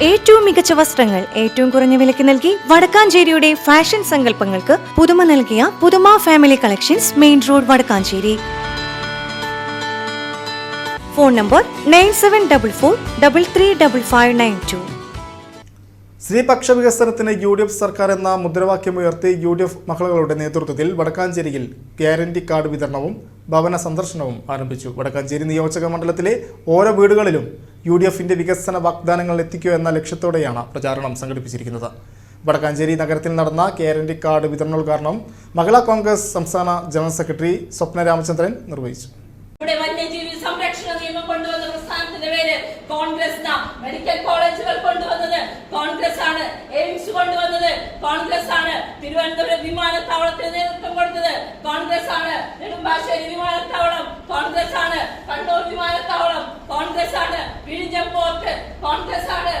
ഏറ്റവും മികച്ച വസ്ത്രങ്ങൾ ഏറ്റവും കുറഞ്ഞ വിലയ്ക്ക് നൽകി വടക്കാഞ്ചേരിയുടെ ഫാഷൻ സങ്കല്പങ്ങൾക്ക് പുതുമ നൽകിയ പുതുമ family collections, main road, Vadakkancherry. Phone number 9744335592. സ്ത്രീപക്ഷ വികസനത്തിന് UDF സർക്കാർ എന്ന മുദ്രാവാക്യമുയർത്തി UDF മഹിളകളുടെ നേതൃത്വത്തിൽ വടക്കാഞ്ചേരിയിൽ ഗ്യാരണ്ടി കാർഡ് വിതരണവും ഭവന സന്ദർശനവും ആരംഭിച്ചു. വടക്കാഞ്ചേരി നിയോജക മണ്ഡലത്തിലെ ഓരോ വീടുകളിലും UDFന്റെ വികസന വാഗ്ദാനങ്ങൾ എത്തിക്കുക എന്ന ലക്ഷ്യത്തോടെയാണ് പ്രചാരണം സംഘടിപ്പിച്ചിരിക്കുന്നത്. വടക്കാഞ്ചേരി നഗരത്തിൽ നടന്ന ഗ്യാരണ്ടി കാർഡ് വിതരണോദ്ഘാടനം മഹിളാ കോൺഗ്രസ് സംസ്ഥാന ജനറൽ സെക്രട്ടറി സ്വപ്ന രാമചന്ദ്രൻ നിർവഹിച്ചു. സംരക്ഷണ നിയമം കൊണ്ടുവന്ന പ്രസ്ഥാനത്തിന്റെ പേര് കോൺഗ്രസ്. മെഡിക്കൽ കോളേജുകൾ കൊണ്ടുവന്നത് കോൺഗ്രസ് ആണ്. എയിംസ് കൊണ്ടുവന്നത് കോൺഗ്രസ് ആണ്. തിരുവനന്തപുരം വിമാനത്താവളത്തിന് നേതൃത്വം കൊടുത്തത് കോൺഗ്രസ് ആണ്. നെടുമ്പാശ്ശേരി വിമാനത്താവളം കോൺഗ്രസ് ആണ്. കണ്ണൂർ വിമാനത്താവളം കോൺഗ്രസ് ആണ്. വിഴിഞ്ഞം പോർട്ട് കോൺഗ്രസ് ആണ്.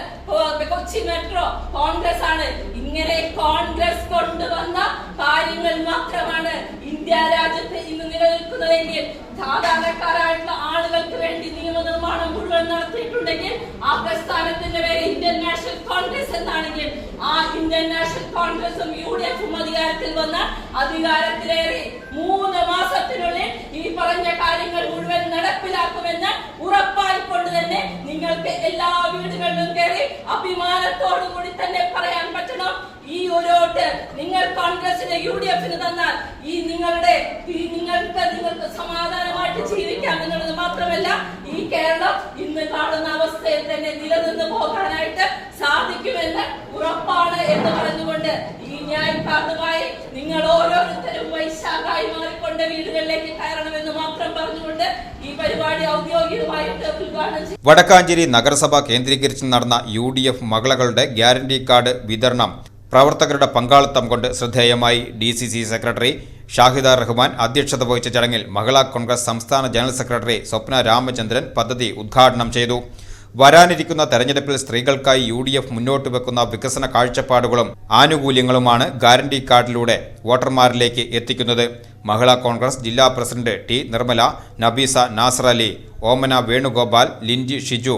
കൊച്ചി മെട്രോ കോൺഗ്രസ് ആണ്. ഇങ്ങനെ കോൺഗ്രസ് കൊണ്ടുവന്ന കാര്യങ്ങൾ മാത്രമാണ് ഇന്ത്യ രാജ്യത്ത് ഇന്ന് നിലനിൽക്കുന്നതെങ്കിൽ, സാധാരണക്കാരായിട്ടുള്ള ആളുകൾക്ക് വേണ്ടി നിയമനിർമ്മാണം മുഴുവൻ നടത്തിയിട്ടുണ്ടെങ്കിൽ ആ പ്രസ്ഥാനത്തിന്റെ പേര് ഇന്ത്യൻ നാഷണൽ കോൺഗ്രസ് എന്നാണെങ്കിൽ, ആ ഇന്ത്യൻ നാഷണൽ കോൺഗ്രസും UDFും അധികാരത്തിൽ വന്ന അധികാരത്തിലേറി 3 മാസത്തിനുള്ളിൽ ഈ പറഞ്ഞ കാര്യങ്ങൾ മുഴുവൻ നടപ്പിലാക്കുമെന്ന് ഉറപ്പായിക്കൊണ്ട് തന്നെ നിങ്ങൾക്ക് എല്ലാ വീടുകളിലും കയറി അഭിമാനത്തോടു കൂടി തന്നെ പറയാൻ പറ്റണം, ഈ ഒരു വോട്ട് നിങ്ങൾ കോൺഗ്രസിന് UDFന് തന്നാൽ ഈ നിങ്ങൾക്ക് സമാധാനമായിട്ട് ജീവിക്കാം എന്നുള്ളത് മാത്രമല്ല, ഈ കേരളം ഇന്ന് കാണുന്ന അവസ്ഥയിൽ തന്നെ നിലനിന്ന് പോകാനായിട്ട് സാധിക്കുമെന്ന് ഉറപ്പാണ് എന്ന് പറഞ്ഞുകൊണ്ട് ഈ ന്യായക്കാർഡുമായി നിങ്ങൾ ഓരോരുത്തരും വൈശാഖായി മാറിക്കൊണ്ട് വീടുകളിലേക്ക് കയറണമെന്ന് മാത്രം പറഞ്ഞുകൊണ്ട് ഈ പരിപാടി ഔദ്യോഗികമായിട്ട് ഉദ്ഘാടനം ചെയ്തു. വടക്കാഞ്ചേരി നഗരസഭ കേന്ദ്രീകരിച്ച് നടന്ന UDF മഹിളകളുടെ ഗ്യാരണ്ടി കാർഡ് വിതരണം പ്രവർത്തകരുടെ പങ്കാളിത്തം കൊണ്ട് ശ്രദ്ധേയമായി. DCC സെക്രട്ടറി ഷാഹിദ റഹ്മാൻ അധ്യക്ഷത വഹിച്ച ചടങ്ങിൽ മഹിളാ കോൺഗ്രസ് സംസ്ഥാന ജനറൽ സെക്രട്ടറി സ്വപ്ന രാമചന്ദ്രൻ പദ്ധതി ഉദ്ഘാടനം ചെയ്തു. വരാനിരിക്കുന്ന തെരഞ്ഞെടുപ്പിൽ സ്ത്രീകൾക്കായി UDF മുന്നോട്ട് വെക്കുന്ന വികസന കാഴ്ചപ്പാടുകളും ആനുകൂല്യങ്ങളുമാണ് ഗ്യാരണ്ടി കാർഡിലൂടെ വോട്ടർമാരിലേക്ക് എത്തിക്കുന്നത്. മഹിളാ കോൺഗ്രസ് ജില്ലാ പ്രസിഡന്റ് T. നിർമ്മല, നബീസ നാസർ അലി, ഓമന വേണുഗോപാൽ, ലിൻജി ഷിജു,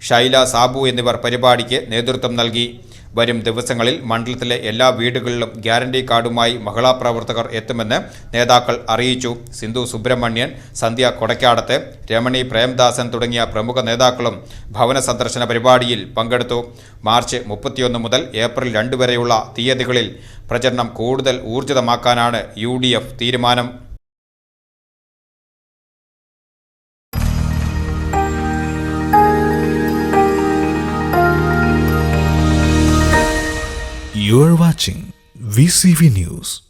ഷൈല സാബു എന്നിവർ പരിപാടിക്ക് നേതൃത്വം നൽകി. വരും ദിവസങ്ങളിൽ മണ്ഡലത്തിലെ എല്ലാ വീടുകളിലും ഗ്യാരണ്ടി കാർഡുമായി മഹിളാ പ്രവർത്തകർ എത്തുമെന്ന് നേതാക്കൾ അറിയിച്ചു. സിന്ധു സുബ്രഹ്മണ്യൻ, സന്ധ്യ കൊടക്കാടത്ത്, രമണി പ്രേംദാസൻ തുടങ്ങിയ പ്രമുഖ നേതാക്കളും ഭവന സന്ദർശന പരിപാടിയിൽ പങ്കെടുത്തു. മാർച്ച് 31 മുതൽ ഏപ്രിൽ 2 വരെയുള്ള തീയതികളിൽ പ്രചരണം കൂടുതൽ ഊർജിതമാക്കാനാണ് UDF തീരുമാനം. You are watching VCV News.